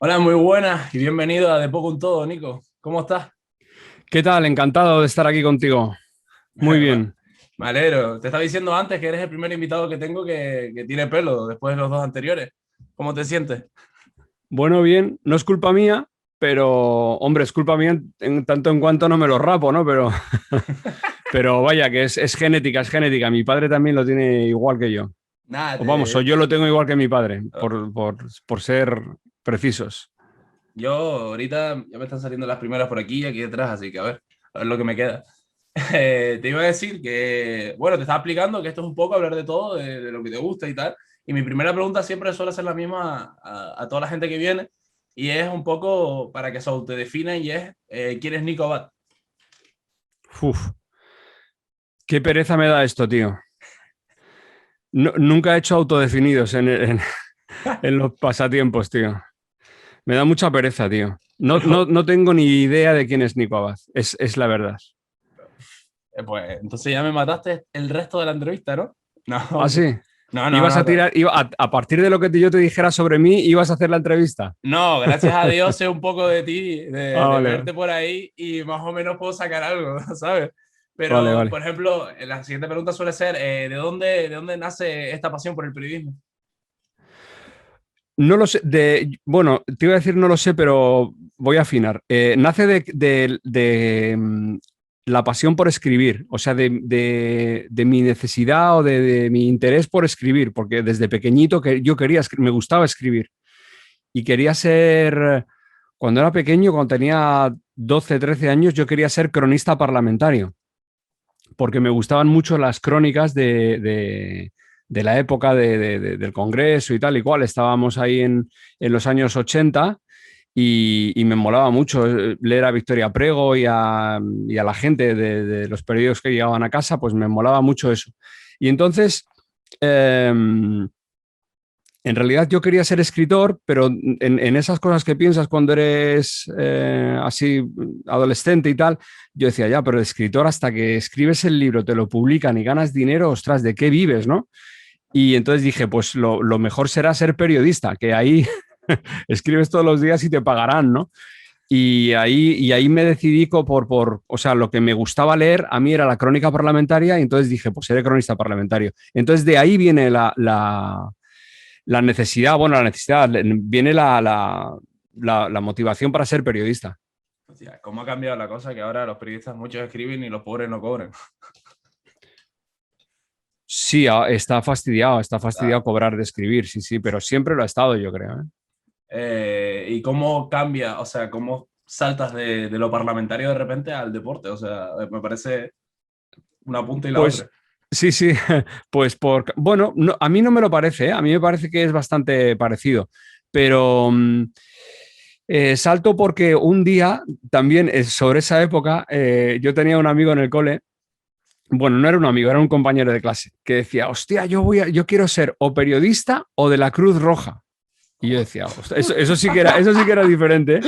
Hola, muy buenas y bienvenido a De Poco un Todo, Nico. ¿Cómo estás? ¿Qué tal? Encantado de estar aquí contigo. Muy bien. Me alegro. Te estaba diciendo antes que eres el primer invitado que tengo que tiene pelo después de los dos anteriores. ¿Cómo te sientes? Bueno, bien. No es culpa mía, pero, hombre, es culpa mía en tanto en cuanto no me lo rapo, ¿no? Pero vaya, que es genética, es genética. Mi padre también lo tiene igual que yo. Nada, O vamos, o yo lo tengo igual que mi padre, oh, por ser precisos. yo ahorita ya me están saliendo las primeras por aquí y aquí detrás, así que a ver lo que me queda. Te iba a decir que, bueno, te estaba explicando que esto es un poco hablar de todo, de lo que te gusta y tal. Y mi primera pregunta siempre suele ser la misma a toda la gente que viene y es un poco para que se autodefinen y es, ¿quién es Nico Abad? Uf, qué pereza me da esto, tío. Nunca he hecho autodefinidos en los pasatiempos, tío. Me da mucha pereza, tío. Pero, No tengo ni idea de quién es Nico Abad. Es la verdad. pues, entonces ya me mataste el resto de la entrevista, ¿no? Ah, No, sí. no, no, Ibas a no. tirar, a partir de lo que yo te dijera sobre mí, ibas a hacer la entrevista. No, gracias a Dios sé un poco de ti, Ah, de vale, verte por ahí y más o menos puedo sacar algo, ¿sabes? vale, Pero, vale. por ejemplo, la siguiente pregunta suele ser, de dónde nace esta pasión por el periodismo? No lo sé, bueno, te iba a decir no lo sé, pero voy a afinar. Nace la pasión por escribir, o sea, de mi necesidad o de mi interés por escribir, porque desde pequeñito que yo quería, me gustaba escribir y quería ser, cuando era pequeño, cuando tenía 12 13 años, yo quería ser cronista parlamentario. Porque me gustaban mucho las crónicas de la época del Congreso y tal y cual. Estábamos ahí en los años 80 y me molaba mucho leer a Victoria Prego y a la gente de los periódicos que llegaban a casa, pues me molaba mucho eso. Y entonces, eh, en realidad yo quería ser escritor, pero en esas cosas que piensas cuando eres así adolescente y tal, yo decía, ya, pero el escritor hasta que escribes el libro, te lo publican y ganas dinero, ostras, ¿de qué vives, no? Y entonces dije, pues lo mejor será ser periodista, que ahí escribes todos los días y te pagarán, ¿no? Y ahí me decidí o sea, lo que me gustaba leer a mí era la crónica parlamentaria y entonces dije, pues seré cronista parlamentario. Entonces de ahí viene la necesidad, bueno, la necesidad, viene la motivación para ser periodista. Hostia, ¿cómo ha cambiado la cosa que ahora los periodistas muchos escriben y los pobres no cobran? Sí, está fastidiado cobrar de escribir, sí, sí, pero siempre lo ha estado, yo creo. ¿Eh? ¿Y cómo cambia, o sea, cómo saltas de lo parlamentario de repente al deporte? O sea, me parece una punta y la Pues otra. sí, sí, bueno, a mí no me lo parece, ¿eh? A mí me parece que es bastante parecido, pero salto porque un día, también sobre esa época, yo tenía un amigo en el cole. Bueno, no era un amigo, era un compañero de clase que decía, hostia, yo quiero ser o periodista o de la Cruz Roja. Y yo decía, "Hostia, eso sí que era diferente. ¿Eh?".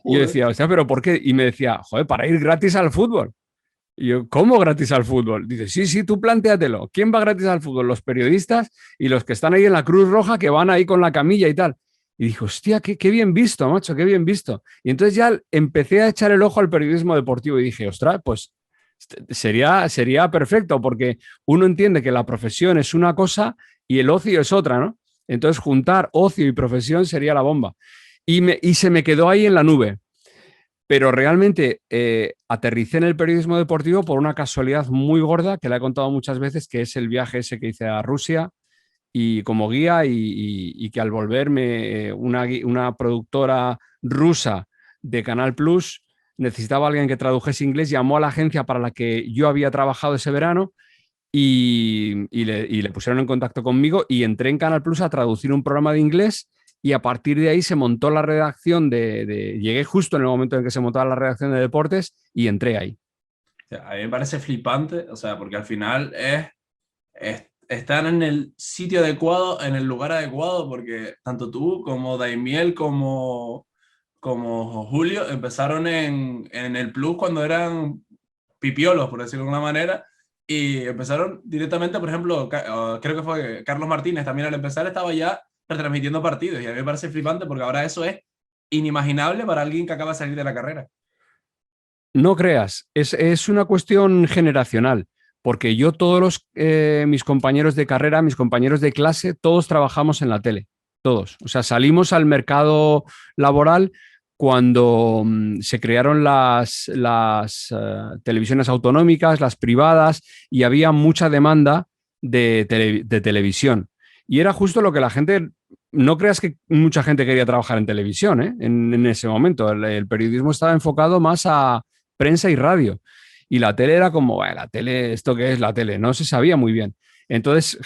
Y yo Joder. decía, hostia, ¿pero por qué? Y me decía, joder, para ir gratis al fútbol. Y yo, ¿cómo gratis al fútbol? Dice, sí, sí, tú plantéatelo. ¿Quién va gratis al fútbol? Los periodistas y los que están ahí en la Cruz Roja que van ahí con la camilla y tal. Y dijo, hostia, qué bien visto, macho, qué bien visto. Y entonces ya empecé a echar el ojo al periodismo deportivo y dije, ostras, pues sería perfecto porque uno entiende que la profesión es una cosa y el ocio es otra, ¿no? Entonces juntar ocio y profesión sería la bomba. Y se me quedó ahí en la nube. Pero realmente aterricé en el periodismo deportivo por una casualidad muy gorda que le he contado muchas veces, que es el viaje ese que hice a Rusia y como guía y que al volverme una productora rusa de Canal Plus necesitaba a alguien que tradujese inglés, llamó a la agencia para la que yo había trabajado ese verano y le pusieron en contacto conmigo y entré en Canal Plus a traducir un programa de inglés y a partir de ahí se montó la redacción llegué justo en el momento en que se montaba la redacción de deportes y entré ahí. O sea, a mí me parece flipante, o sea, porque al final están en el sitio adecuado, en el lugar adecuado, porque tanto tú como Daimiel como Julio empezaron en el Plus cuando eran pipiolos, por decirlo de alguna manera, y empezaron directamente, por ejemplo, creo que fue Carlos Martínez también al empezar estaba ya retransmitiendo partidos, y a mí me parece flipante porque ahora eso es inimaginable para alguien que acaba de salir de la carrera. No creas, es una cuestión generacional, porque yo todos mis compañeros de carrera, mis compañeros de clase, todos trabajamos en la tele, todos. O sea, salimos al mercado laboral cuando se crearon las televisiones autonómicas, las privadas, y había mucha demanda de televisión. Y era justo lo que la gente, no creas que mucha gente quería trabajar en televisión, ¿eh? En ese momento. El periodismo estaba enfocado más a prensa y radio. Y la tele era como, la tele, ¿esto qué es la tele? No se sabía muy bien. Entonces,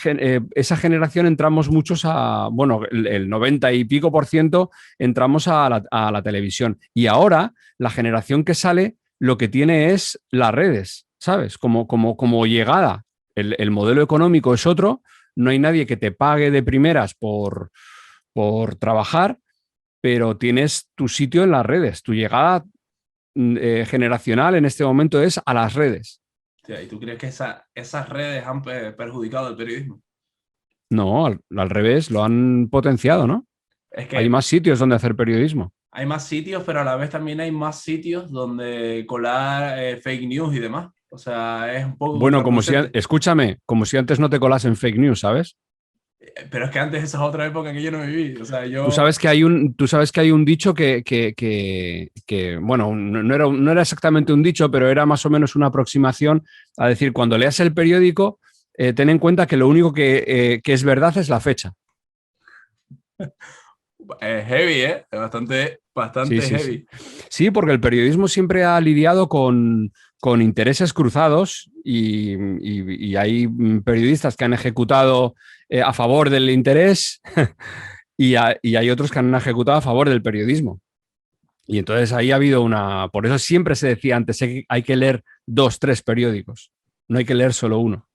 esa generación entramos muchos bueno, el 90 y pico por ciento entramos a la televisión. Y ahora, la generación que sale, lo que tiene es las redes, ¿sabes? Como llegada. El modelo económico es otro, no hay nadie que te pague de primeras por trabajar, pero tienes tu sitio en las redes. Tu llegada generacional en este momento es a las redes. ¿Y tú crees que esas redes han perjudicado el periodismo? No, al revés, lo han potenciado, ¿no? Es Hay que más sitios donde hacer periodismo. hay más sitios, pero a la vez también hay más sitios donde colar fake news y demás. O sea, es un poco Bueno, contraproducente. escúchame, como si antes no te colas en fake news, ¿sabes? Pero es que antes esa es otra época que yo no viví. O sea, Tú sabes que hay un dicho bueno, no era exactamente un dicho, pero era más o menos una aproximación a decir, cuando leas el periódico, ten en cuenta que lo único que es verdad es la fecha. es heavy, ¿eh? Es Sí, bastante sí, sí. heavy. Sí, porque el periodismo siempre ha lidiado con intereses cruzados y hay periodistas que han ejecutado a favor del interés y hay otros que han ejecutado a favor del periodismo. Y entonces ahí ha habido por eso siempre se decía antes, hay que leer 2, 3 periódicos, no hay que leer solo uno.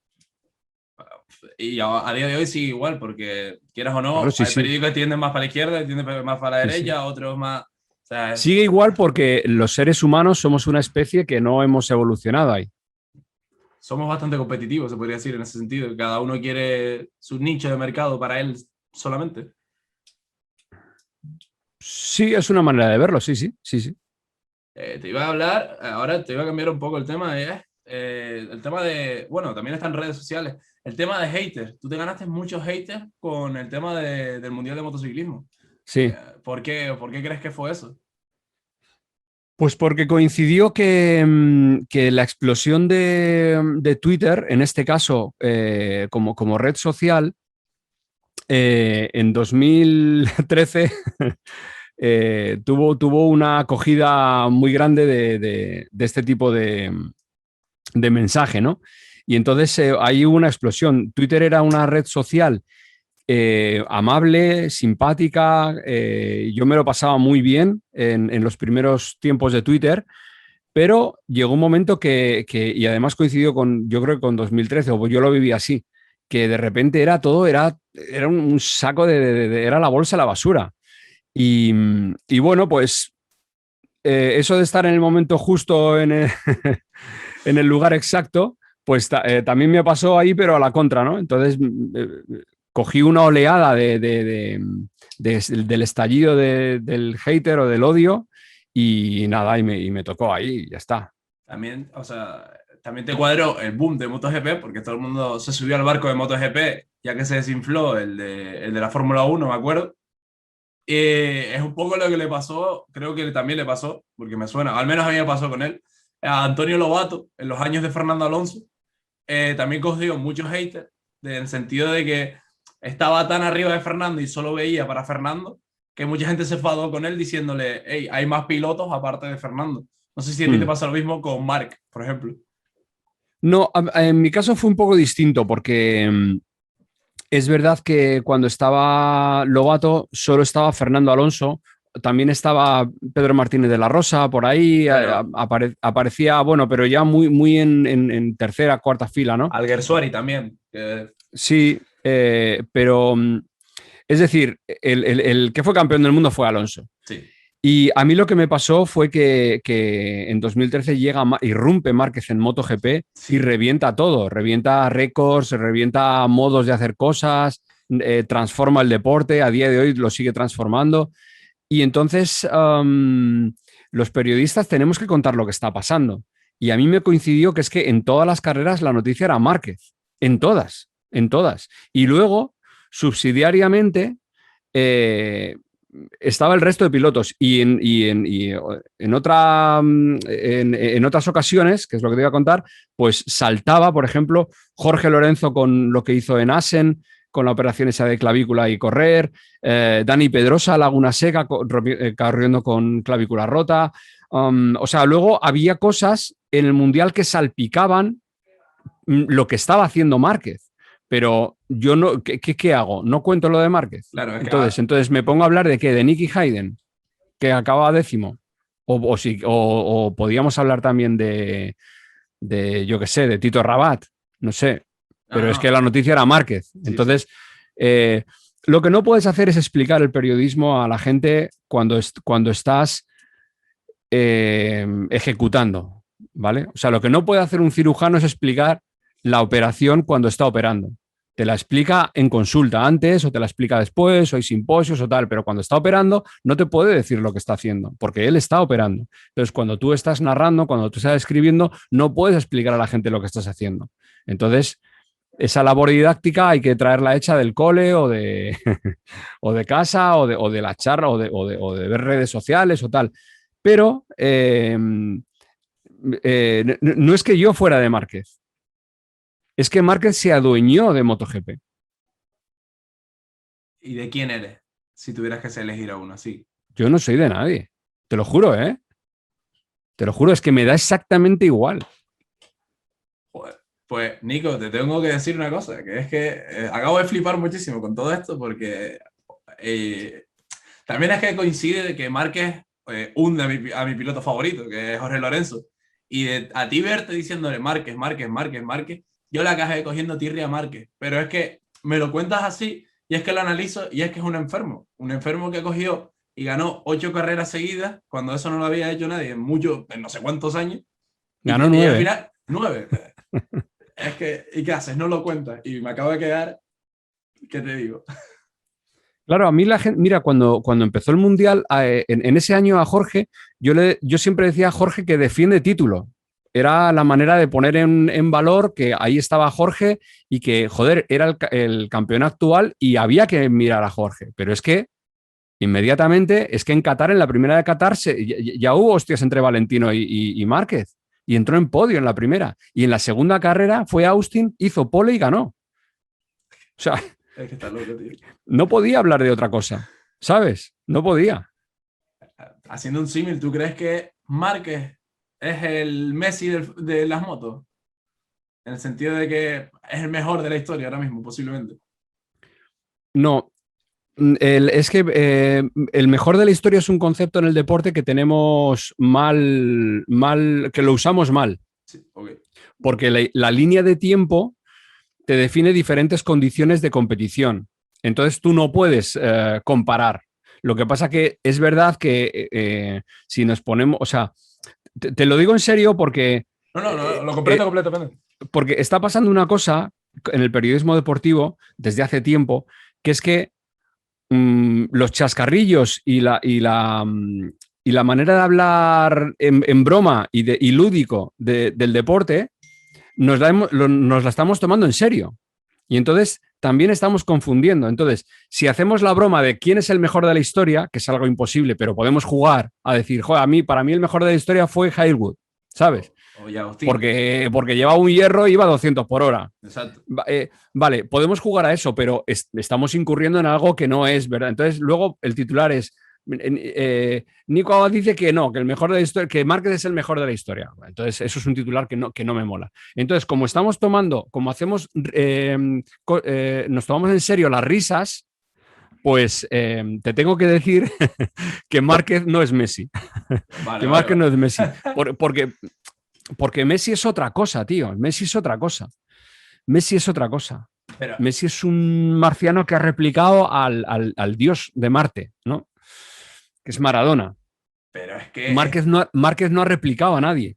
Y a día de hoy sigue igual, porque quieras o Claro, no, sí, hay sí, periódicos que tienden más para la izquierda, tienden más para la sí, sí. derecha, otros más. O sea, Sigue igual porque los seres humanos somos una especie que no hemos evolucionado ahí. somos bastante competitivos, se podría decir en ese sentido. Cada uno quiere su nicho de mercado para él solamente. Sí, es una manera de verlo, sí, sí, sí, sí. Te iba a hablar, ahora te iba a cambiar un poco el tema, el tema de, bueno, también está en redes sociales, el tema de haters. Tú te ganaste muchos haters con el tema del Mundial de Motociclismo. Sí. ¿Por qué crees que fue eso? Pues porque coincidió que la explosión de Twitter, en este caso como red social, en 2013 tuvo una acogida muy grande de este tipo de mensaje, ¿no? Y entonces ahí hubo una explosión. Twitter era una red social amable, simpática. Yo me lo pasaba muy bien en los primeros tiempos de Twitter, pero llegó un momento y además coincidió yo creo que con 2013, o yo lo viví así, que de repente era un saco era la bolsa de la basura. Y bueno, pues eso de estar en el momento justo en el lugar exacto, pues también me pasó ahí, pero a la contra, ¿no? Entonces cogí una oleada del estallido del hater o del odio y nada, y me tocó ahí, y ya está. También, o sea, también te cuadró el boom de MotoGP, porque todo el mundo se subió al barco de MotoGP, ya que se desinfló el de la Fórmula 1, me acuerdo. Es un poco lo que le pasó, creo que también le pasó, porque me suena, al menos a mí me pasó con él, a Antonio Lobato en los años de Fernando Alonso. También cogió muchos haters, en el sentido de que estaba tan arriba de Fernando y solo veía para Fernando, que mucha gente se enfadó con él diciéndole, hey, hay más pilotos aparte de Fernando. No sé si a ti te Mm. pasa lo mismo con Mark, por ejemplo. No, en mi caso fue un poco distinto porque es verdad que cuando estaba Lobato solo estaba Fernando Alonso, también estaba Pedro Martínez de la Rosa por ahí, Bueno, aparecía, bueno, pero ya muy en tercera, cuarta fila, ¿no? Alguersuari también. Que, Sí, pero es decir, el que fue campeón del mundo fue Alonso. sí. Y a mí lo que me pasó fue que en 2013 irrumpe Márquez en MotoGP y Sí. revienta todo, revienta récords, revienta modos de hacer cosas, transforma el deporte, a día de hoy lo sigue transformando. Y entonces los periodistas tenemos que contar lo que está pasando. Y a mí me coincidió que es que en todas las carreras la noticia era Márquez, en todas, en todas. Y luego, subsidiariamente, estaba el resto de pilotos en otras ocasiones, que es lo que te iba a contar, pues saltaba, por ejemplo, Jorge Lorenzo con lo que hizo en Assen, con la operación esa de clavícula y correr, Dani Pedrosa, Laguna Seca, corriendo con clavícula rota. O sea, luego había cosas en el Mundial que salpicaban lo que estaba haciendo Márquez. Pero yo no, ¿qué hago? ¿No cuento lo de Márquez? Claro, es que Entonces me pongo a hablar de qué, de Nicky Hayden, que acababa décimo. O podíamos hablar también yo qué sé, de Tito Rabat, no sé. Pero es que la noticia era Márquez. Entonces, lo que no puedes hacer es explicar el periodismo a la gente cuando estás ejecutando, ¿vale? O sea, lo que no puede hacer un cirujano es explicar la operación cuando está operando. Te la explica en consulta antes o te la explica después o hay simposios o tal, pero cuando está operando no te puede decir lo que está haciendo porque él está operando. Entonces, cuando tú estás narrando, cuando tú estás escribiendo, no puedes explicar a la gente lo que estás haciendo. Entonces, esa labor didáctica hay que traerla hecha del cole o de, o de casa o de la charla o de ver redes sociales o tal. Pero no es que yo fuera de Márquez. Es que Márquez se adueñó de MotoGP. ¿Y de quién eres? Si tuvieras que elegir a uno, sí. Yo no soy de nadie. Te lo juro, ¿eh? Te lo juro, es que me da exactamente igual. Joder. Pues, Nico, te tengo que decir una cosa, que es que acabo de flipar muchísimo con todo esto porque también es que coincide de que Márquez hunde a mi piloto favorito, que es Jorge Lorenzo. Y a ti verte diciéndole Márquez, Márquez, Márquez, Márquez, yo la acabé cogiendo tirria a Márquez. Pero es que me lo cuentas así y es que lo analizo y es que es un enfermo que cogió y ganó 8 carreras seguidas cuando eso no lo había hecho nadie en no sé cuántos años. Ganó Y al 9. final, 9. Es que, ¿y qué haces? No lo cuentas. Y me acabo de quedar, ¿qué te digo? Claro, a mí la gente, mira, cuando empezó el Mundial, en ese año a Jorge, yo siempre decía a Jorge que defiende título. Era la manera de poner en valor que ahí estaba Jorge y que, joder, era el campeón actual y había que mirar a Jorge. Pero es que inmediatamente, es que en Qatar, en la primera de Qatar, ya hubo hostias entre Valentino y Márquez. Y entró en podio en la primera. Y en la segunda carrera fue Austin, hizo pole y ganó. O sea, Es que está loco, tío. no podía hablar de otra cosa, ¿sabes? No podía. Haciendo un símil, ¿tú crees que Márquez es el Messi de las motos? En el sentido de que es el mejor de la historia ahora mismo, posiblemente. No, es que el mejor de la historia es un concepto en el deporte que tenemos mal, que lo usamos mal. Sí, okay. Porque la línea de tiempo te define diferentes condiciones de competición. Entonces tú no puedes comparar. Lo que pasa que es verdad que si nos ponemos, o sea, te lo digo en serio porque... No, lo completamente. Porque está pasando una cosa en el periodismo deportivo desde hace tiempo, que es que los chascarrillos y la manera de hablar en broma y lúdico del deporte nos la estamos tomando en serio. Y entonces también estamos confundiendo. Entonces, si hacemos la broma de quién es el mejor de la historia, que es algo imposible, pero podemos jugar a decir, joder, para mí el mejor de la historia fue Hailwood, ¿sabes? Porque llevaba un hierro y iba a 200 por hora. Exacto. Vale, podemos jugar a eso, pero estamos incurriendo en algo que no es verdad. Entonces, luego el titular es Nico Abad dice que no, que el mejor de la historia, que Márquez es el mejor de la historia. Entonces, eso es un titular que no me mola. Entonces, como estamos tomando, como hacemos, nos tomamos en serio las risas, pues te tengo que decir que Márquez no es Messi. Que Márquez no es Messi. Porque Messi es otra cosa, tío. Messi es otra cosa. Messi es otra cosa. Pero... Messi es un marciano que ha replicado al dios de Marte, ¿no? Que es Maradona. Pero es que... Márquez no ha replicado a nadie.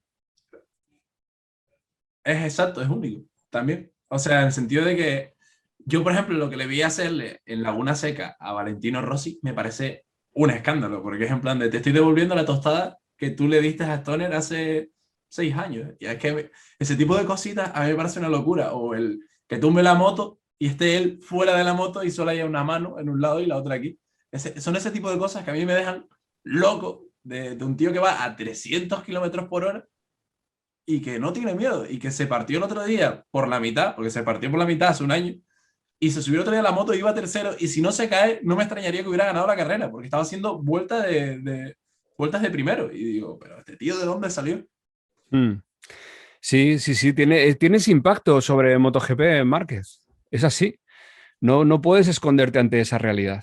Es exacto, es único también. O sea, en el sentido de que yo, por ejemplo, lo que le vi hacerle en Laguna Seca a Valentino Rossi me parece un escándalo, porque es en plan de te estoy devolviendo la tostada que tú le diste a Stoner hace 6 años. Y es que ese tipo de cositas a mí me parece una locura. O el que tumbe la moto y esté él fuera de la moto y solo haya una mano en un lado y la otra aquí. Son ese tipo de cosas que a mí me dejan loco de un tío que va a 300 kilómetros por hora y que no tiene miedo y que se partió el otro día por la mitad, porque se partió por la mitad hace un año y se subió el otro día a la moto y iba tercero y si no se cae no me extrañaría que hubiera ganado la carrera porque estaba haciendo vueltas de primero y digo, pero este tío ¿de dónde salió? Mm. Sí, sí, sí, tienes impacto sobre MotoGP, Márquez. Es así. No, no puedes esconderte ante esa realidad.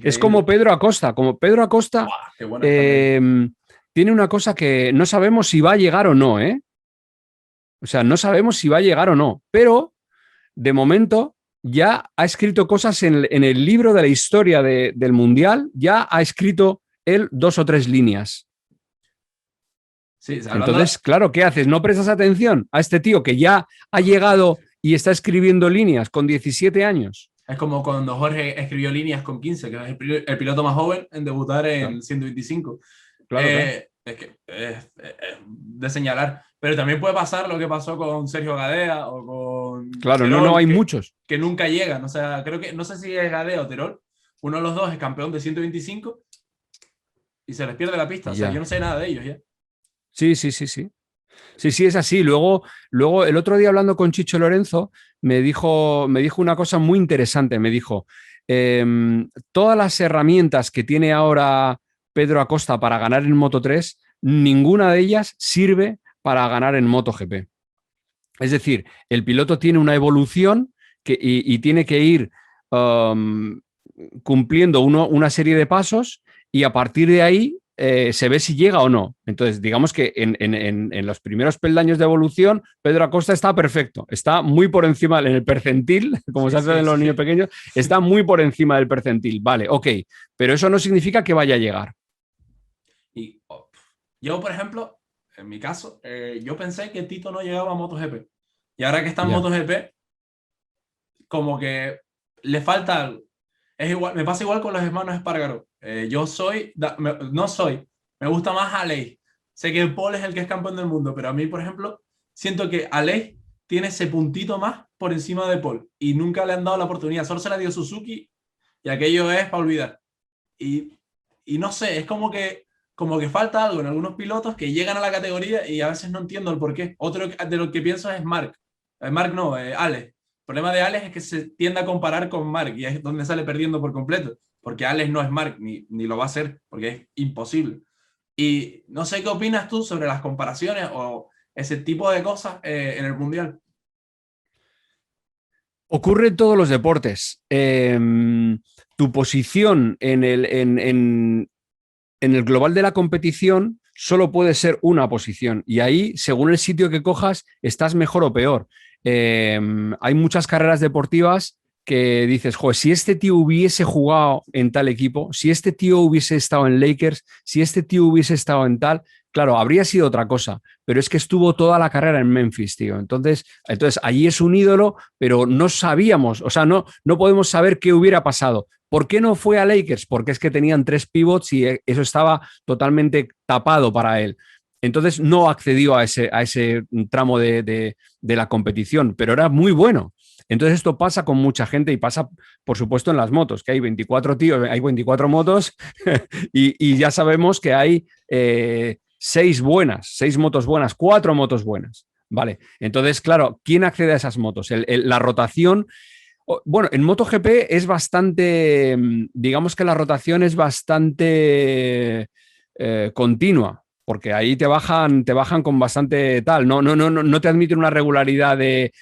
Es como Increíble. Pedro Acosta. Como Pedro Acosta ¡Buah! Qué bueno es también. eh, tiene una cosa que no sabemos si va a llegar o no, ¿eh? O sea, no sabemos si va a llegar o no, pero de momento ya ha escrito cosas en el libro de la historia del Mundial, ya ha escrito él 2 o 3 líneas. Sí, Entonces, claro, ¿qué haces? ¿No prestas atención a este tío que ya ha llegado y está escribiendo líneas con 17 años? es como cuando Jorge escribió líneas con 15 que es el piloto más joven en debutar Claro, en 125. claro, claro. Es que es de señalar. Pero también puede pasar lo que pasó con Sergio Gadea o con Claro, no, no, Terol, hay muchos. que nunca llegan. O sea, creo que, no sé si es Gadea o Terol, uno de los dos es campeón de 125 y se les pierde la pista. O sea, yo Ya. no sé nada de ellos ya. Sí, sí, sí, sí. Sí, sí, es así. Luego, el otro día hablando con Chicho Lorenzo, me dijo una cosa muy interesante. Me dijo, todas las herramientas que tiene ahora Pedro Acosta para ganar en Moto 3, ninguna de ellas sirve para ganar en MotoGP. Es decir, el piloto tiene una evolución y tiene que ir um, cumpliendo una serie de pasos y a partir de ahí se ve si llega o no. Entonces, digamos que en los primeros peldaños de evolución, Pedro Acosta está perfecto, está muy por encima en el percentil, como se Sí, hace sí, en los sí. niños pequeños, está muy por encima del percentil. Vale, ok, pero eso no significa que vaya a llegar. Y yo, por ejemplo, en mi caso, yo pensé que Tito no llegaba a MotoGP. Y ahora que está en Ya. MotoGP, como que le falta algo. Es igual, me pasa igual con los hermanos Espargaro. Yo soy, no soy, me gusta más Aleix. Sé que Paul es el que es campeón del mundo, pero a mí, por ejemplo, siento que Aleix tiene ese puntito más por encima de Paul y nunca le han dado la oportunidad. Solo se la dio Suzuki y aquello es para olvidar. Y, y no sé, es como que falta algo en algunos pilotos que llegan a la categoría y a veces no entiendo el por qué. Otro de lo que pienso es Mark. Mark no, Alex. El problema de Alex es que se tiende a comparar con Mark y es donde sale perdiendo por completo, porque Alex no es Mark, ni lo va a ser, porque es imposible. Y no sé qué opinas tú sobre las comparaciones o ese tipo de cosas en el Mundial. Ocurre en todos los deportes. Tu posición en el global de la competición solo puede ser una posición y ahí, según el sitio que cojas, estás mejor o peor. Hay muchas carreras deportivas que dices, joder, si este tío hubiese jugado en tal equipo, si este tío hubiese estado en Lakers, si este tío hubiese estado en tal, claro, habría sido otra cosa, pero es que estuvo toda la carrera en Memphis, tío. Entonces allí es un ídolo, pero no sabíamos, o sea, no podemos saber qué hubiera pasado. ¿Por qué no fue a Lakers? Porque es que tenían 3 pivots y eso estaba totalmente tapado para él. Entonces no accedió a ese tramo de la competición, pero era muy bueno. Entonces esto pasa con mucha gente y pasa, por supuesto, en las motos, que hay 24 tíos, hay 24 motos y ya sabemos que hay 6 motos buenas, 4 motos buenas. Vale, entonces, claro, ¿quién accede a esas motos? La rotación. Bueno, en MotoGP es bastante, digamos que la rotación es bastante continua, porque ahí te bajan con bastante tal, no te admiten una regularidad de.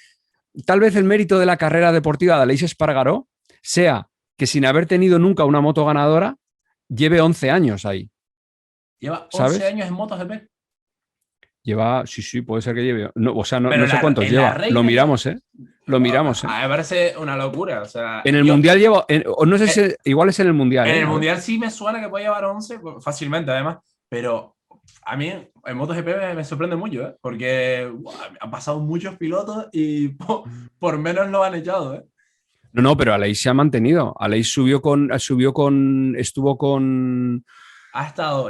Tal vez el mérito de la carrera deportiva de Aleix Espargaró sea que sin haber tenido nunca una moto ganadora, lleve 11 años ahí, Lleva 11 ¿sabes? años en MotoGP, Lleva, sí, sí, puede ser que lleve. No, o sea, no, pero no sé cuántos en la lleva. Lo Reina lleva. miramos, ¿eh? Lo miramos, ¿eh? A mí me parece una locura. O sea, En el yo Mundial lleva, o no sé si, eh, igual es en el Mundial, en ¿eh? el A ver. Mundial sí me suena que puede llevar 11 pues, fácilmente además, pero a mí en MotoGP me sorprende mucho, ¿eh? Porque han pasado muchos pilotos y por menos lo han echado, ¿eh? No, pero Aleix se ha mantenido. Aleix estuvo Ha estado,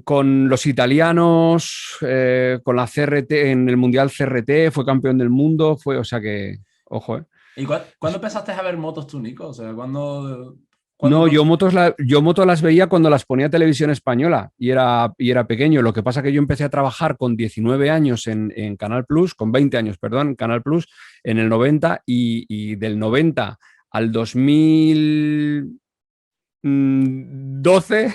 con los italianos, con la CRT, en el Mundial CRT, fue campeón del mundo, o sea que, ojo, ¿Y cuándo empezaste a ver motos tú, Nico? O sea, ¿cuándo No, yo motos las veía cuando las ponía Televisión Española y era pequeño. Lo que pasa que yo empecé a trabajar con 19 años en Canal Plus, con 20 años, perdón, en Canal Plus, en el 90 y del 90 al 2012,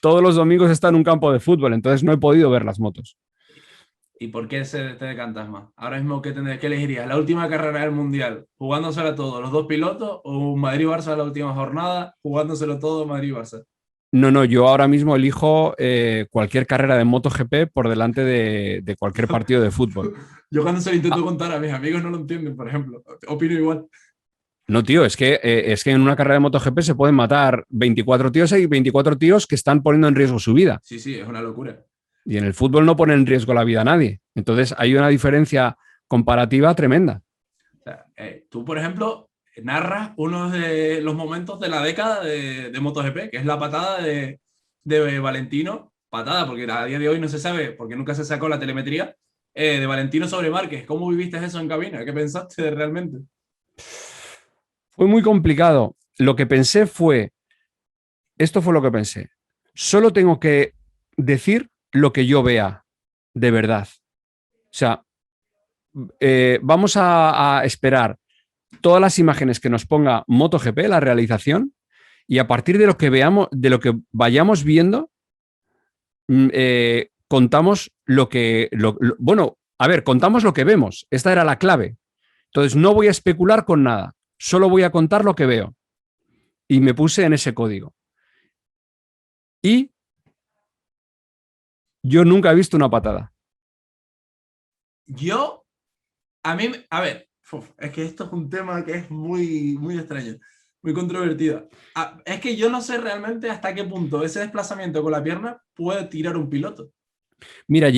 todos los domingos está en un campo de fútbol, entonces no he podido ver las motos. ¿Y por qué te decantas más? Ahora mismo, ¿qué elegirías? ¿La última carrera del Mundial, jugándosela todo, los dos pilotos, o un Madrid-Barça la última jornada, jugándoselo todo Madrid-Barça? No, yo ahora mismo elijo cualquier carrera de MotoGP por delante de cualquier partido de fútbol. Yo cuando se lo Ah, intento contar a mis amigos no lo entienden, por ejemplo. Opino igual. no, tío, es que en una carrera de MotoGP se pueden matar 24 tíos y 24 tíos que están poniendo en riesgo su vida. Sí, sí, es una locura. Y en el fútbol no pone en riesgo la vida a nadie. Entonces hay una diferencia comparativa tremenda. O sea, tú, por ejemplo, narras uno de los momentos de la década de MotoGP, que es la patada de Valentino. Patada, porque a día de hoy no se sabe, porque nunca se sacó la telemetría, de Valentino sobre Márquez. ¿Cómo viviste eso en cabina? ¿Qué pensaste realmente? Fue muy complicado. Esto fue lo que pensé. Solo tengo que decir lo que yo vea de verdad. O sea, vamos a esperar todas las imágenes que nos ponga MotoGP, la realización, y a partir de lo que veamos, de lo que vayamos viendo, contamos bueno, a ver, contamos lo que vemos. Esta era la clave. Entonces, no voy a especular con nada. Solo voy a contar lo que veo. Y me puse en ese código. Y yo nunca he visto una patada. Yo, a ver, es que esto es un tema que es muy, muy extraño, muy controvertido. Es que yo no sé realmente hasta qué punto ese desplazamiento con la pierna puede tirar un piloto. Mira,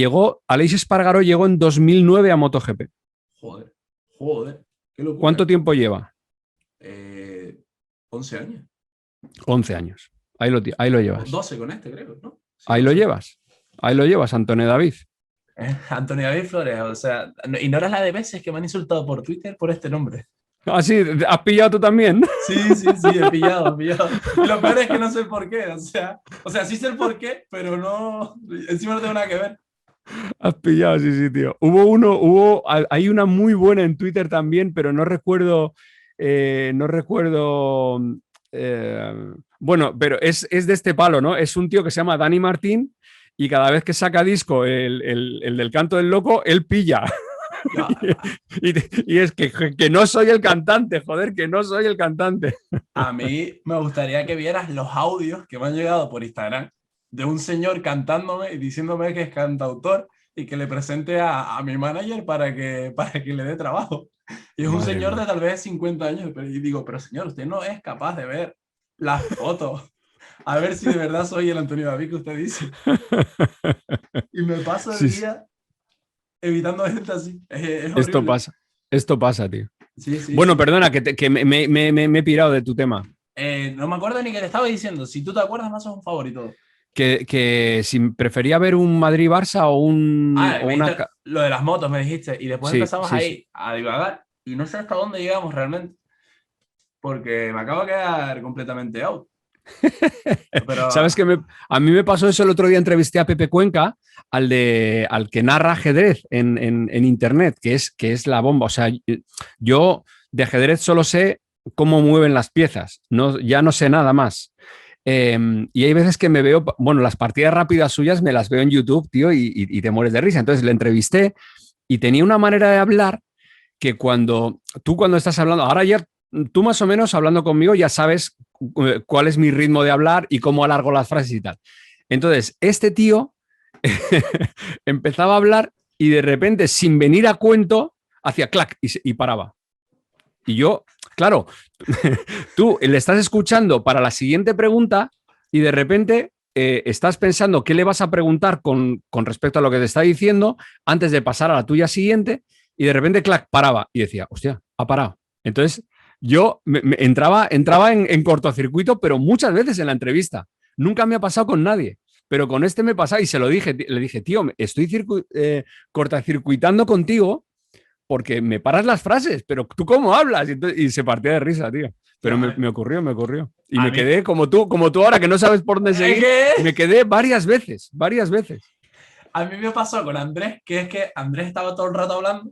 Aleix Espargaró llegó en 2009 a MotoGP. Joder, joder, qué locura. ¿Cuánto tiempo lleva? 11 años. 11 años. Ahí lo llevas. 12 con este, creo, ¿no? Sí, Ahí 12. lo llevas. Ahí lo llevas, Antonio David. Antonio David Flores, o sea, y no eras la de veces que me han insultado por Twitter por este nombre. Ah, sí, ¿has pillado tú también? Sí, sí, sí, he pillado. Y lo peor es que no sé el por qué, o sea, sí sé el por qué, pero no, encima no tengo nada que ver. Has pillado, sí, tío. Hay una muy buena en Twitter también, pero no recuerdo, bueno, pero es de este palo, ¿no? Es un tío que se llama Dani Martín y cada vez que saca disco el del Canto del Loco, él pilla. No, Y es que no soy el cantante, joder, que no soy el cantante. a mí me gustaría que vieras los audios que me han llegado por Instagram de un señor cantándome y diciéndome que es cantautor y que le presente a mi manager para que le dé trabajo. Y es un Madre señor mía. de tal vez 50 años, y digo, pero señor, usted no es capaz de ver las fotos, a ver si de verdad soy el Antonio David que usted dice. Y me paso el Sí, sí. día evitando gente así. Es Esto horrible. pasa. Esto pasa, tío. Sí, sí, Bueno, sí. perdona, que me he pirado de tu tema. No me acuerdo ni qué te estaba diciendo. Si tú te acuerdas, más es un favorito. Que si prefería ver un Madrid-Barça o Me una... dijiste lo de las motos, me dijiste. Y después Sí, empezamos sí, sí. ahí a divagar. Y no sé hasta dónde llegamos realmente. Porque me acabo de quedar completamente out. Pero ¿Sabes qué? A mí me pasó eso el otro día, entrevisté a Pepe Cuenca, al que narra ajedrez en Internet, que es la bomba. O sea, yo de ajedrez solo sé cómo mueven las piezas, ya no sé nada más. Y hay veces que me veo, bueno, las partidas rápidas suyas me las veo en YouTube, tío, y te mueres de risa. Entonces le entrevisté y tenía una manera de hablar que cuando estás hablando, ahora ya tú más o menos hablando conmigo ya sabes cuál es mi ritmo de hablar y cómo alargo las frases y tal. Entonces, este tío empezaba a hablar y de repente, sin venir a cuento, hacía clac y paraba. Y yo, claro, tú le estás escuchando para la siguiente pregunta y de repente estás pensando qué le vas a preguntar con respecto a lo que te está diciendo antes de pasar a la tuya siguiente y de repente, clac, paraba y decía, hostia, ha parado. Entonces, Yo entraba en cortocircuito, pero muchas veces en la entrevista. Nunca me ha pasado con nadie, pero con este me pasaba y se lo dije. Le dije, tío, estoy cortocircuitando contigo porque me paras las frases, pero ¿tú cómo hablas? Y se partía de risa, tío. Pero Tío, me ocurrió, me ocurrió. Y a me mí, quedé como tú ahora que no sabes por dónde es seguir, que me quedé varias veces, varias veces. a mí me pasó con Andrés, que es que Andrés estaba todo el rato hablando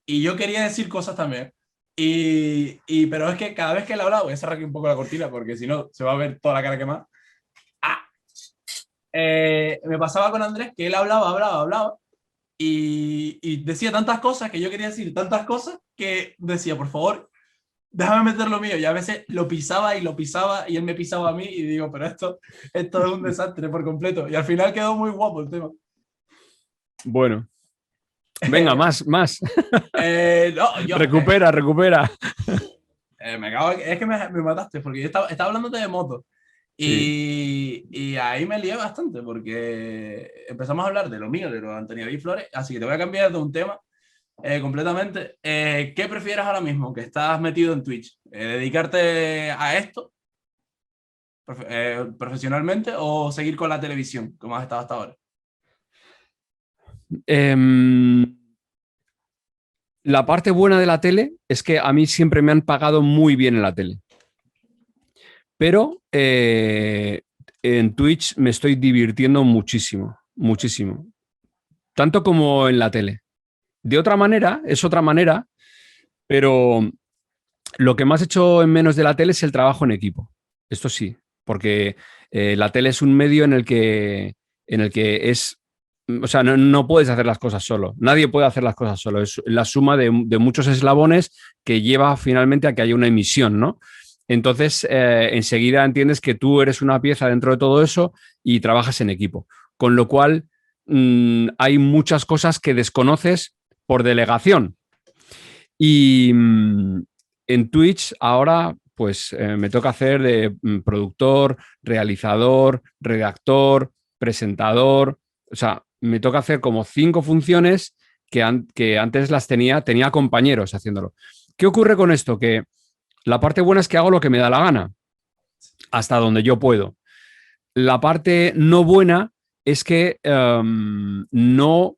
y yo quería decir cosas también. Pero es que cada vez que él hablaba, voy a cerrar aquí un poco la cortina porque si no se va a ver toda la cara quemada. Ah, me pasaba con Andrés que él hablaba y decía tantas cosas que yo quería decir tantas cosas que decía, por favor, déjame meter lo mío. Y a veces lo pisaba y lo pisaba y él me pisaba a mí y digo, pero esto es un desastre por completo. Y al final quedó muy guapo el tema. Bueno, venga, más. No, Recupera. es que me mataste porque yo estaba hablándote de moto Sí. y ahí me lié bastante porque empezamos a hablar de lo mío, de lo de Antonio B. Flores, así que te voy a cambiar de un tema completamente. ¿Qué prefieres ahora mismo que estás metido en Twitch? ¿Dedicarte a esto profesionalmente o seguir con la televisión como has estado hasta ahora? La parte buena de la tele es que a mí siempre me han pagado muy bien en la tele. Pero en Twitch me estoy divirtiendo muchísimo, muchísimo. Tanto como en la tele. De otra manera, es otra manera, pero lo que más he hecho en menos de la tele es el trabajo en equipo. Esto sí, porque la tele es un medio en el que es, o sea, no puedes hacer las cosas solo. Nadie puede hacer las cosas solo. Es la suma de muchos eslabones que lleva finalmente a que haya una emisión, ¿no? Entonces, enseguida entiendes que tú eres una pieza dentro de todo eso y trabajas en equipo. Con lo cual, hay muchas cosas que desconoces por delegación. Y en Twitch ahora, pues me toca hacer de productor, realizador, redactor, presentador. O sea, me toca hacer como 5 funciones que antes las tenía compañeros haciéndolo. ¿Qué ocurre con esto? Que la parte buena es que hago lo que me da la gana, hasta donde yo puedo. La parte no buena es que no,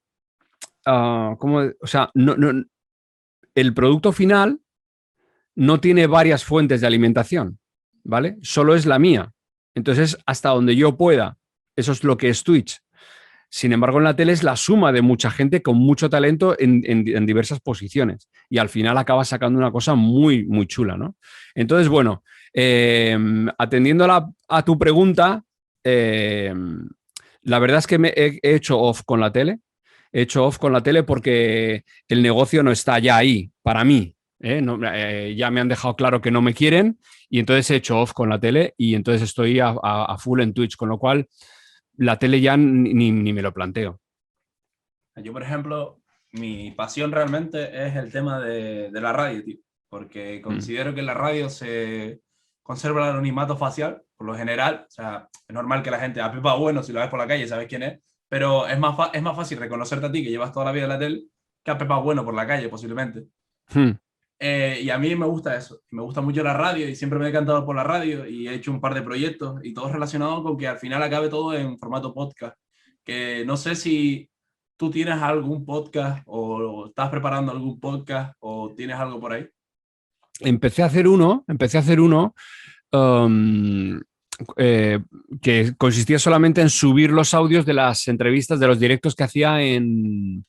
o sea, el producto final no tiene varias fuentes de alimentación, ¿vale? Solo es la mía. Entonces, hasta donde yo pueda. Eso es lo que es Twitch. Sin embargo, en la tele es la suma de mucha gente con mucho talento en diversas posiciones. Y al final acabas sacando una cosa muy, muy chula, ¿no? Entonces, bueno, atendiendo a tu pregunta, la verdad es que he hecho off con la tele. He hecho off con la tele porque el negocio no está ya ahí, para mí. No, ya me han dejado claro que no me quieren y entonces he hecho off con la tele y entonces estoy a full en Twitch, con lo cual la tele ya ni me lo planteo. Yo, por ejemplo, mi pasión realmente es el tema de la radio, tío, porque Mm. considero que en la radio se conserva el anonimato facial, por lo general. O sea, es normal que la gente, a Pepa Bueno, si lo ves por la calle, sabes quién es, pero es más fácil reconocerte a ti, que llevas toda la vida en la tele, que a Pepa Bueno por la calle, posiblemente. Mm. Y a mí me gusta eso, me gusta mucho la radio y siempre me he encantado por la radio y he hecho un par de proyectos y todos relacionados con que al final acabe todo en formato podcast. Que no sé si tú tienes algún podcast o estás preparando algún podcast o tienes algo por ahí. Empecé a hacer uno um, eh, que consistía solamente en subir los audios de las entrevistas, de los directos que hacía en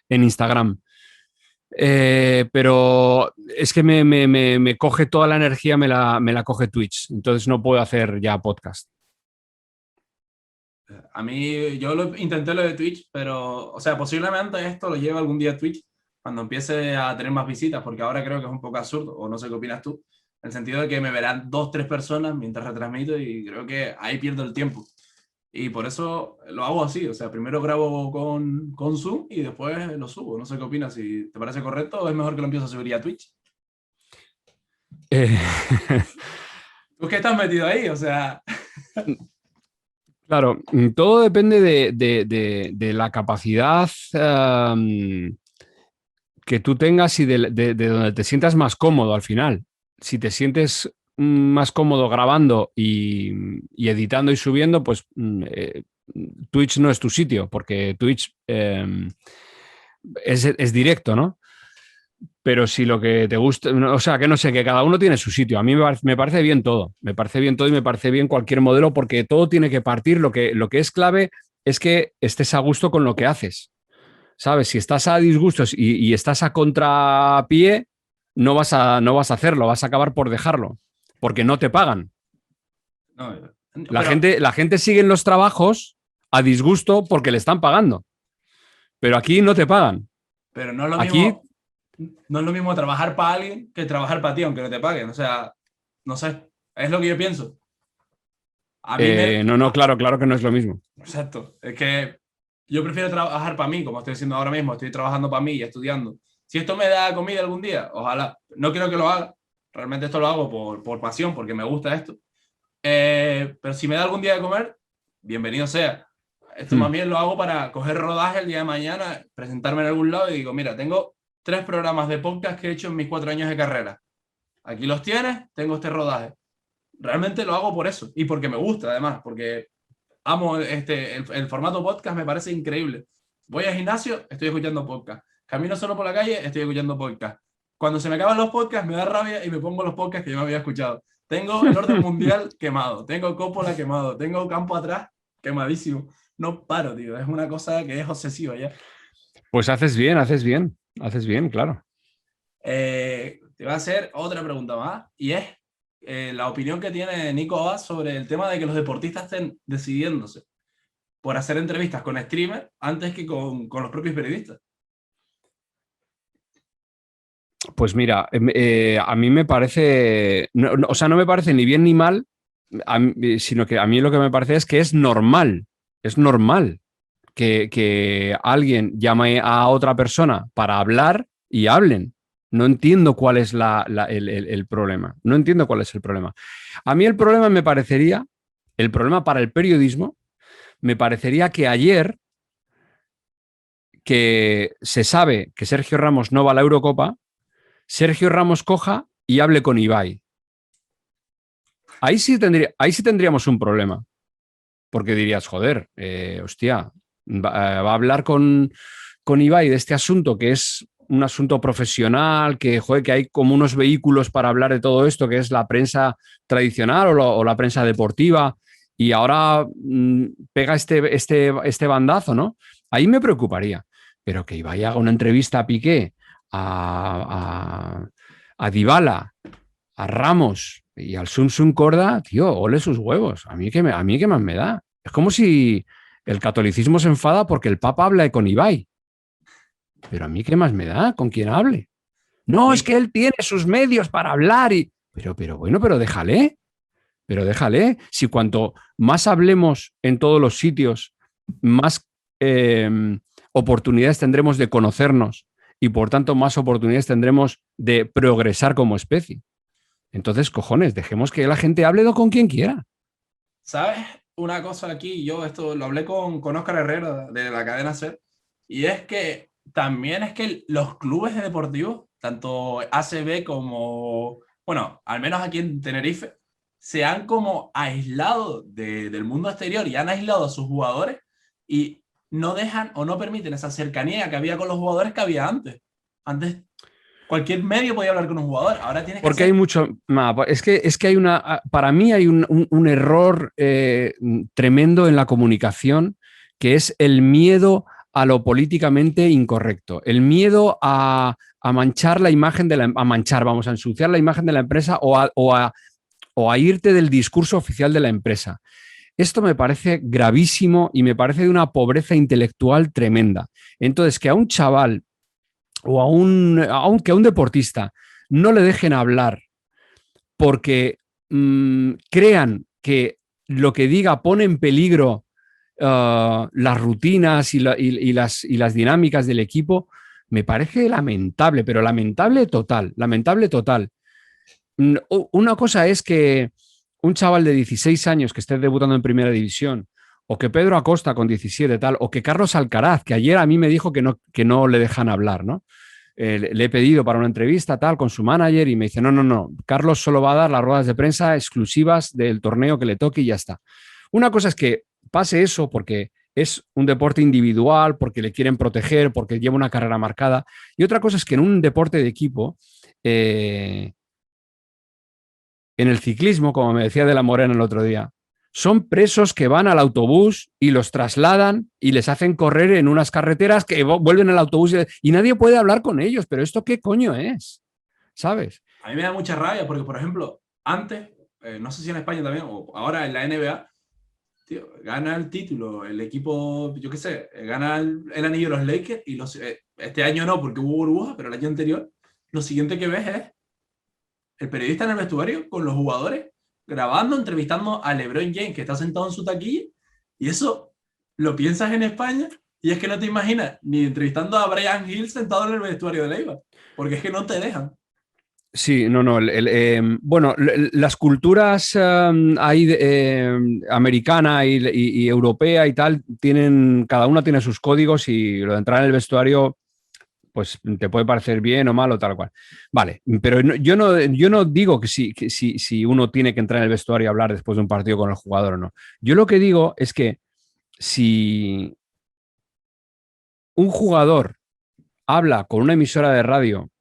Instagram. Pero es que me coge toda la energía, me la coge Twitch. Entonces no puedo hacer ya podcast. A mí, yo intenté lo de Twitch, pero, o sea, posiblemente esto lo lleve algún día a Twitch cuando empiece a tener más visitas, porque ahora creo que es un poco absurdo, o no sé qué opinas tú, en el sentido de que me verán 2, 3 personas mientras retransmito y creo que ahí pierdo el tiempo. Y por eso lo hago así, o sea, primero grabo con Zoom y después lo subo. No sé qué opinas, si te parece correcto o es mejor que lo empieces a subir ya a Twitch. Eh, ¿Tú es que estás metido ahí? O sea, claro, todo depende de la capacidad que tú tengas y de donde te sientas más cómodo al final. si te sientes más cómodo grabando y editando y subiendo, pues Twitch no es tu sitio, porque Twitch es directo, ¿no? Pero si lo que te gusta, o sea, que no sé, que cada uno tiene su sitio. A mí me parece bien todo, me parece bien todo y me parece bien cualquier modelo porque todo tiene que partir. Lo que es clave es que estés a gusto con lo que haces. ¿Sabes? Si estás a disgustos y estás a contrapié, no vas a hacerlo, vas a acabar por dejarlo, porque no te pagan. No, La pero, gente, la gente sigue en los trabajos a disgusto porque le están pagando, pero aquí no te pagan. pero no es lo Aquí, mismo, no es lo mismo trabajar para alguien que trabajar para ti, aunque no te paguen. O sea, no sé, es lo que yo pienso. A mí me... no, no, claro, claro que no es lo mismo. Exacto, es que yo prefiero trabajar para mí, como estoy haciendo ahora mismo, estoy trabajando para mí y estudiando. Si esto me da comida algún día, ojalá. No quiero que lo haga, realmente esto lo hago por pasión, porque me gusta esto. Pero si me da algún día de comer, bienvenido sea. Esto más bien lo hago para coger rodaje el día de mañana, presentarme en algún lado y digo, mira, tengo 3 programas de podcast que he hecho en mis 4 años de carrera. Aquí los tienes, tengo este rodaje. Realmente lo hago por eso y porque me gusta además, porque amo el formato podcast, me parece increíble. Voy al gimnasio, estoy escuchando podcast. Camino solo por la calle, estoy escuchando podcast. Cuando se me acaban los podcasts, me da rabia y me pongo los podcasts que yo me había escuchado. Tengo el orden mundial quemado, tengo Coppola quemado, tengo Campo Atrás quemadísimo. No paro, tío. Es una cosa que es obsesiva ya. Pues haces bien, claro. Te voy a hacer otra pregunta más y es la opinión que tiene Nico Abad sobre el tema de que los deportistas estén decidiéndose por hacer entrevistas con streamers antes que con los propios periodistas. Pues mira, a mí me parece, o sea, no me parece ni bien ni mal, sino que a mí lo que me parece es normal que alguien llame a otra persona para hablar y hablen. No entiendo cuál es el problema. No entiendo cuál es el problema. A mí el problema para el periodismo, me parecería que ayer, que se sabe que Sergio Ramos no va a la Eurocopa, Sergio Ramos coja y hable con Ibai. Ahí sí tendríamos un problema, porque dirías, joder, hostia, va a hablar con Ibai de este asunto, que es un asunto profesional, que, joder, que hay como unos vehículos para hablar de todo esto, que es la prensa tradicional o la prensa deportiva, y ahora pega este bandazo, ¿no? Ahí me preocuparía. Pero que Ibai haga una entrevista a Piqué, a Dybala, a Ramos y al Sun Corda, tío, ole sus huevos. A mí qué más me da. Es como si el catolicismo se enfada porque el Papa habla con Ibai. Pero a mí qué más me da con quien hable. No, es Nico, que él tiene sus medios para hablar y... Pero bueno, pero déjale. Pero déjale. Si cuanto más hablemos en todos los sitios, más eh, oportunidades tendremos de conocernos y por tanto más oportunidades tendremos de progresar como especie. Entonces, cojones, dejemos que la gente hable con quien quiera. ¿sabes una cosa aquí? Yo esto lo hablé con Óscar Herrera de la cadena SER, y es que también es que los clubes de deportivos, tanto ACB como, bueno, al menos aquí en Tenerife, se han como aislado del mundo exterior y han aislado a sus jugadores y no dejan o no permiten esa cercanía que había con los jugadores que había antes. Antes cualquier medio podía hablar con un jugador, ahora tienes que Porque hay hacer... mucho. No, es que hay una. Para mí hay un error tremendo en la comunicación, que es el miedo a lo políticamente incorrecto. El miedo a manchar la imagen de la. A manchar, vamos, a ensuciar la imagen de la empresa o a irte del discurso oficial de la empresa. Esto me parece gravísimo y me parece de una pobreza intelectual tremenda. Entonces, que a un chaval o que a un deportista no le dejen hablar porque crean que lo que diga pone en peligro las rutinas y las dinámicas del equipo, me parece lamentable, pero lamentable total, lamentable total. Una cosa es que un chaval de 16 años que esté debutando en primera división, o que Pedro Acosta con 17 tal, o que Carlos Alcaraz, que ayer a mí me dijo que no le dejan hablar, ¿no? le he pedido para una entrevista tal con su manager y me dice, no, no, no, Carlos solo va a dar las ruedas de prensa exclusivas del torneo que le toque y ya está. Una cosa es que pase eso porque es un deporte individual, porque le quieren proteger, porque lleva una carrera marcada. Y otra cosa es que en un deporte de equipo, en el ciclismo, como me decía De la Morena el otro día, son presos que van al autobús y los trasladan y les hacen correr en unas carreteras que vuelven al autobús y nadie puede hablar con ellos. Pero ¿esto qué coño es? ¿Sabes? A mí me da mucha rabia porque, por ejemplo, antes, no sé si en España también, o ahora en la NBA, tío, gana el título, el equipo, yo qué sé, gana el anillo de los Lakers y este año no, porque hubo burbuja, pero el año anterior, lo siguiente que ves es el periodista en el vestuario con los jugadores, grabando, entrevistando a LeBron James, que está sentado en su taquilla, y eso lo piensas en España, y es que no te imaginas ni entrevistando a Brian Hill sentado en el vestuario de Leiva, porque es que no te dejan. Sí, no, no. Bueno, las culturas ahí americana y europea y tal, cada una tiene sus códigos y lo de entrar en el vestuario, pues te puede parecer bien o mal o tal cual. Vale, pero yo no digo que si uno tiene que entrar en el vestuario y hablar después de un partido con el jugador o no. Yo lo que digo es que si un jugador habla con una emisora de radio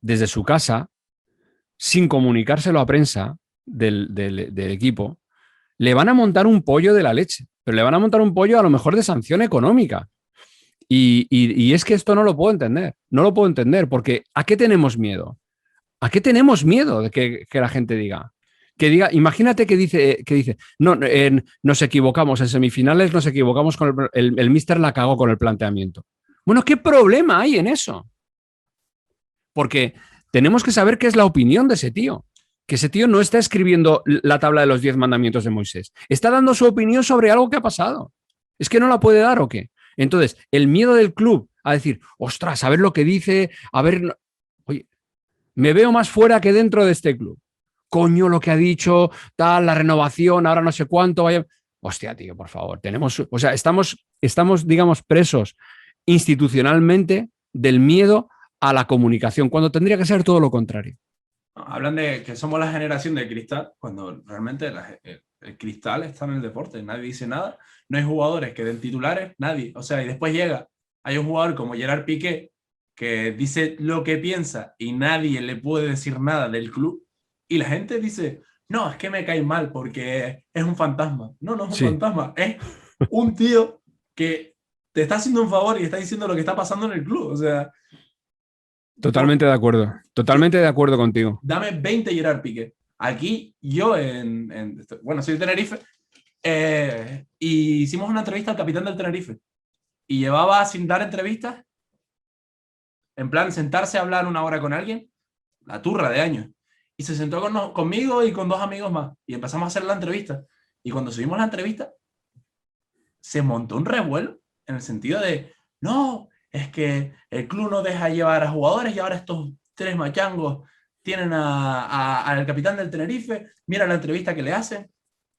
desde su casa, sin comunicárselo a prensa del equipo, le van a montar un pollo de la leche, pero le van a montar un pollo a lo mejor de sanción económica. Y es que esto no lo puedo entender, no lo puedo entender, porque ¿a qué tenemos miedo? ¿A qué tenemos miedo de que la gente diga? Que diga, imagínate que dice no, nos equivocamos, en semifinales nos equivocamos con el míster la cagó con el planteamiento. Bueno, ¿qué problema hay en eso? Porque tenemos que saber qué es la opinión de ese tío. Que ese tío no está escribiendo la tabla de los 10 mandamientos de Moisés. Está dando su opinión sobre algo que ha pasado. ¿Es que no la puede dar o qué? Entonces, el miedo del club a decir, ostras, a ver lo que dice, a ver, oye, me veo más fuera que dentro de este club. Coño, lo que ha dicho, tal, la renovación, ahora no sé cuánto, vaya. Hostia, tío, por favor, o sea, estamos, digamos, presos institucionalmente del miedo a la comunicación, cuando tendría que ser todo lo contrario. Hablan de que somos la generación del cristal, cuando realmente el cristal está en el deporte, nadie dice nada, no hay jugadores que den titulares, nadie, o sea, y después hay un jugador como Gerard Piqué, que dice lo que piensa y nadie le puede decir nada del club, y la gente dice, no, es que me cae mal porque es un fantasma. No, no es un Sí, fantasma, es un tío que te está haciendo un favor y está diciendo lo que está pasando en el club, o sea, por, totalmente de acuerdo. Totalmente de acuerdo contigo. dame 20 Gerard Piqué. Aquí yo, bueno, soy de Tenerife, y hicimos una entrevista al capitán del Tenerife. Y llevaba sin dar entrevistas, en plan sentarse a hablar una hora con alguien, la turra de años. Y se sentó conmigo y con dos amigos más. Y empezamos a hacer la entrevista. Y cuando subimos la entrevista, se montó un revuelo en el sentido de, no, es que el club no deja llevar a jugadores y ahora estos tres machangos tienen al capitán del Tenerife, mira la entrevista que le hacen.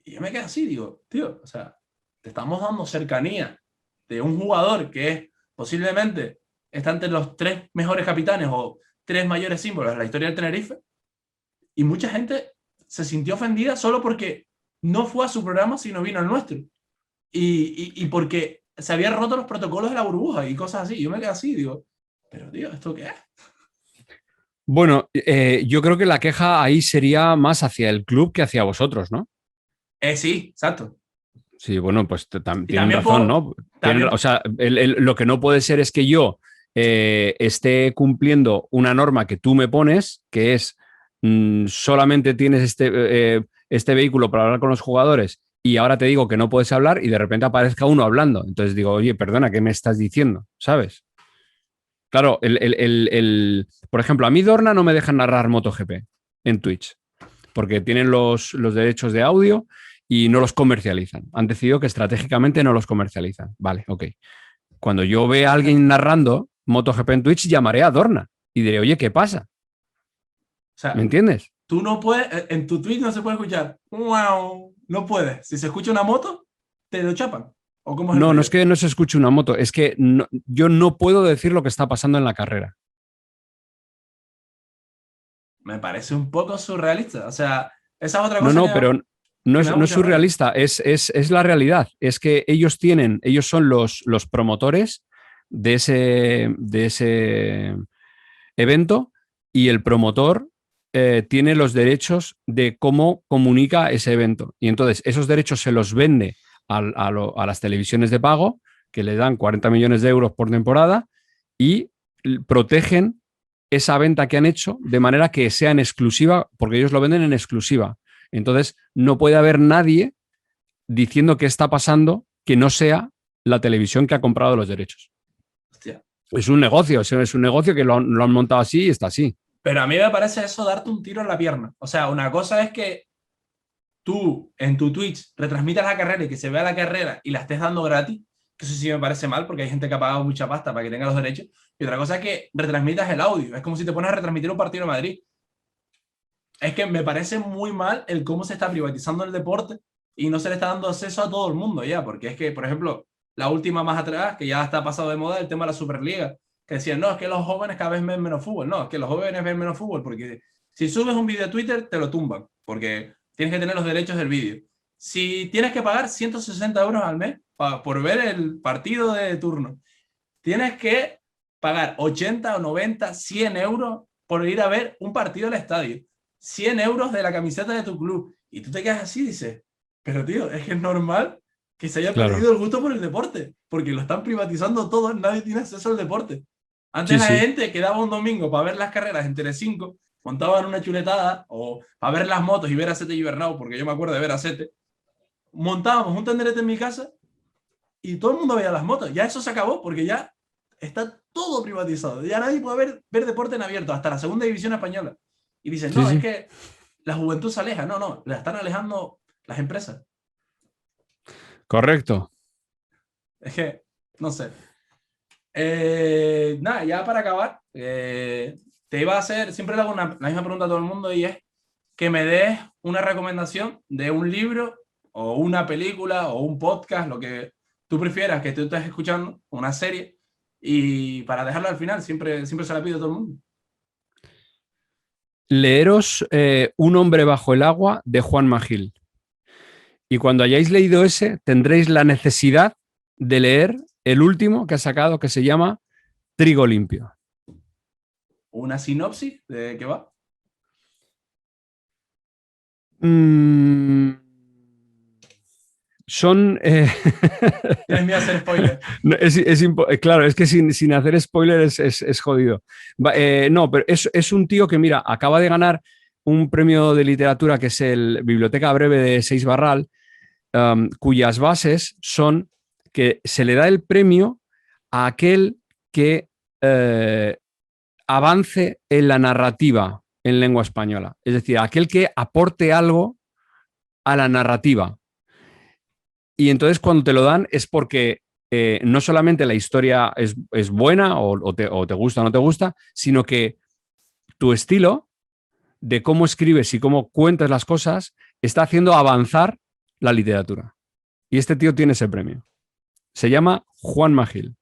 Y yo me quedé así, digo, tío, o sea, te estamos dando cercanía de un jugador que es posiblemente está entre los tres mejores capitanes o tres mayores símbolos de la historia del Tenerife, y mucha gente se sintió ofendida solo porque no fue a su programa, sino vino al nuestro. Y porque se habían roto los protocolos de la burbuja y cosas así. Yo me quedé así, digo, pero tío, ¿esto qué es? Bueno, yo creo que la queja ahí sería más hacia el club que hacia vosotros, ¿no? Sí, exacto. Sí, bueno, pues Y tienen también, razón, ¿no? O también, sea, lo que no puede ser es que yo esté cumpliendo una norma que tú me pones, que es solamente tienes este vehículo para hablar con los jugadores y ahora te digo que no puedes hablar y de repente aparezca uno hablando. Entonces digo, oye, perdona, ¿qué me estás diciendo? ¿Sabes? Claro, por ejemplo, a mí Dorna no me deja narrar MotoGP en Twitch porque tienen los derechos de audio y no los comercializan. Han decidido que estratégicamente no los comercializan. Vale, ok. Cuando yo vea a alguien narrando MotoGP en Twitch, llamaré a Dorna y diré, oye, ¿qué pasa? o ¿Me sea, entiendes? tú no puedes, en tu tweet no se puede escuchar, wow, no puedes. Si se escucha una moto, te lo chapan. ¿O cómo es el No, no rollo? es que no se escuche una moto, es que yo no puedo decir lo que está pasando en la carrera. Me parece un poco surrealista. O sea, esa es otra No, cosa no, pero que me da no es mucha rabia. surrealista, es la realidad. Es que ellos son los promotores de ese evento y el promotor tiene los derechos de cómo comunica ese evento. Y entonces esos derechos se los vende a las televisiones de pago, que le dan 40 millones de euros por temporada y protegen esa venta que han hecho de manera que sea en exclusiva, porque ellos lo venden en exclusiva. Entonces no puede haber nadie diciendo qué está pasando que no sea la televisión que ha comprado los derechos. Hostia. Es un negocio que lo han montado así y está así. Pero a mí me parece eso darte un tiro en la pierna. O sea, una cosa es que tú en tu Twitch retransmitas la carrera y que se vea la carrera y la estés dando gratis, que eso sí me parece mal porque hay gente que ha pagado mucha pasta para que tenga los derechos. Y otra cosa es que retransmitas el audio. Es como si te pones a retransmitir un partido de Madrid. Es que me parece muy mal el cómo se está privatizando el deporte y no se le está dando acceso a todo el mundo ya, porque es que, por ejemplo, la última más atrás, que ya está pasado de moda, el tema de la Superliga, que decían, no, es que los jóvenes cada vez ven menos fútbol, no, es que los jóvenes ven menos fútbol, porque si subes un vídeo a Twitter, te lo tumban, porque tienes que tener los derechos del vídeo. Si tienes que pagar 160 euros al mes por ver el partido de turno, tienes que pagar 80 o 90, 100 euros por ir a ver un partido al estadio. 100 euros de la camiseta de tu club. Y tú te quedas así y dices, pero tío, es que es normal que se haya Claro. perdido el gusto por el deporte, porque lo están privatizando todo, nadie tiene acceso al deporte. Antes Sí, la sí. gente quedaba un domingo para ver las carreras en Telecinco, montaban una chuletada, o para ver las motos y ver a Sete y Bernau, porque yo me acuerdo de ver a Sete, montábamos un tenderete en mi casa y todo el mundo veía las motos. Ya eso se acabó, porque ya está todo privatizado. Ya nadie puede ver deporte en abierto, hasta la segunda división española. Y dicen, Sí, no, es sí. que la juventud se aleja. No, no, la están alejando las empresas. Correcto. Es que, no sé. Nada, ya para acabar, te iba a hacer, siempre le hago la misma pregunta a todo el mundo y es que me des una recomendación de un libro o una película o un podcast, lo que tú prefieras que tú estés escuchando, una serie, y para dejarlo al final, siempre se la pido a todo el mundo. Leeros Un hombre bajo el agua de Juan Magil. Y cuando hayáis leído ese, tendréis la necesidad de leer el último que ha sacado, que se llama Trigo Limpio. Una sinopsis de qué va. Mm, son. Tienes miedo a hacer spoiler. No, claro, es que sin hacer spoiler es jodido. No, pero es un tío que, mira, acaba de ganar un premio de literatura que es el Biblioteca Breve de Seix Barral, cuyas bases son que se le da el premio a aquel que avance en la narrativa en lengua española. Es decir, aquel que aporte algo a la narrativa. Y entonces cuando te lo dan es porque no solamente la historia es buena o te gusta o no te gusta, sino que tu estilo de cómo escribes y cómo cuentas las cosas está haciendo avanzar la literatura. Y este tío tiene ese premio. Se llama Juan Magil.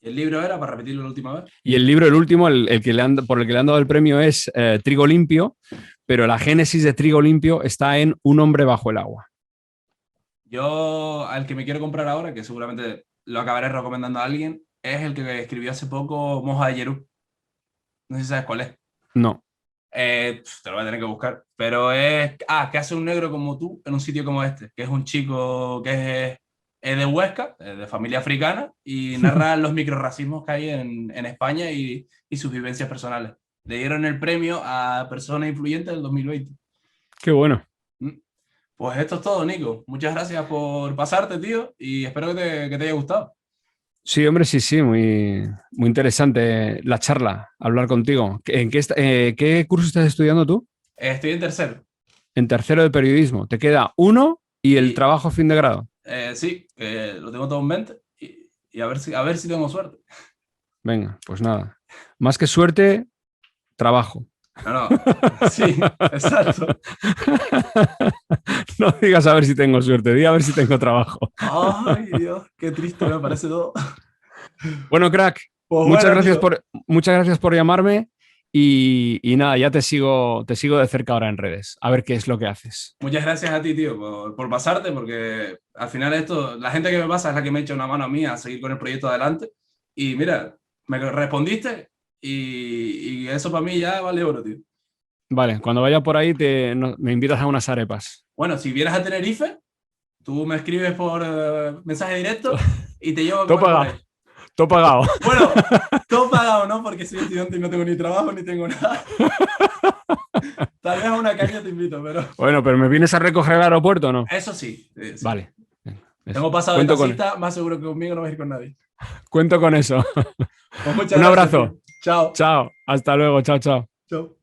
El libro era, para repetirlo la última vez. Y el libro, el último, el que por el que le han dado el premio es Trigo Limpio, pero la génesis de Trigo Limpio está en Un hombre bajo el agua. Yo, al que me quiero comprar ahora, que seguramente lo acabaré recomendando a alguien, es el que escribió hace poco Moja de Yerú. No sé si sabes cuál es. No. Te lo voy a tener que buscar. Pero es. Ah, ¿qué hace un negro como tú en un sitio como este? Que es un chico que es de Huesca, de familia africana, y narra los microrracismos que hay en España y sus vivencias personales. Le dieron el premio a persona influyente del 2020. Qué bueno. Pues esto es todo, Nico. Muchas gracias por pasarte, tío, y espero que te haya gustado. Sí, hombre, sí, sí, muy interesante la charla, hablar contigo. ¿Qué curso estás estudiando tú? Estoy en tercero. En tercero de periodismo. Te queda uno y el Y trabajo a fin de grado. sí, lo tengo todo en mente y a ver si tengo suerte. Venga, pues nada. Más que suerte, trabajo. No, no. Sí, exacto. No digas a ver si tengo suerte, di a ver si tengo trabajo. Ay, Dios, qué triste me parece todo. Bueno, crack, Pues muchas bueno, gracias tío. muchas gracias por llamarme y nada, ya te sigo de cerca ahora en redes, a ver qué es lo que haces. Muchas gracias a ti, tío, por pasarte, porque al final esto, la gente que me pasa es la que me echa una mano a mí a seguir con el proyecto adelante. Y mira, me respondiste y eso para mí ya vale oro, tío. Vale, cuando vaya por ahí me invitas a unas arepas. Bueno, si vienes a Tenerife, tú me escribes por mensaje directo y te llevo a Todo comer por pagado, ahí. todo pagado. Bueno, todo pagado, ¿no? Porque soy estudiante y no tengo ni trabajo ni tengo nada. Tal vez a una caña te invito, pero Bueno, pero ¿me vienes a recoger al aeropuerto o no? eso sí, sí. Vale, eso. Tengo pasado de Cuento con, taxista, más seguro que conmigo no vas a ir con nadie. cuento con eso. Pues muchas Un gracias, tío. abrazo. Chao. Chao. Hasta luego. Chao, chao. Chao.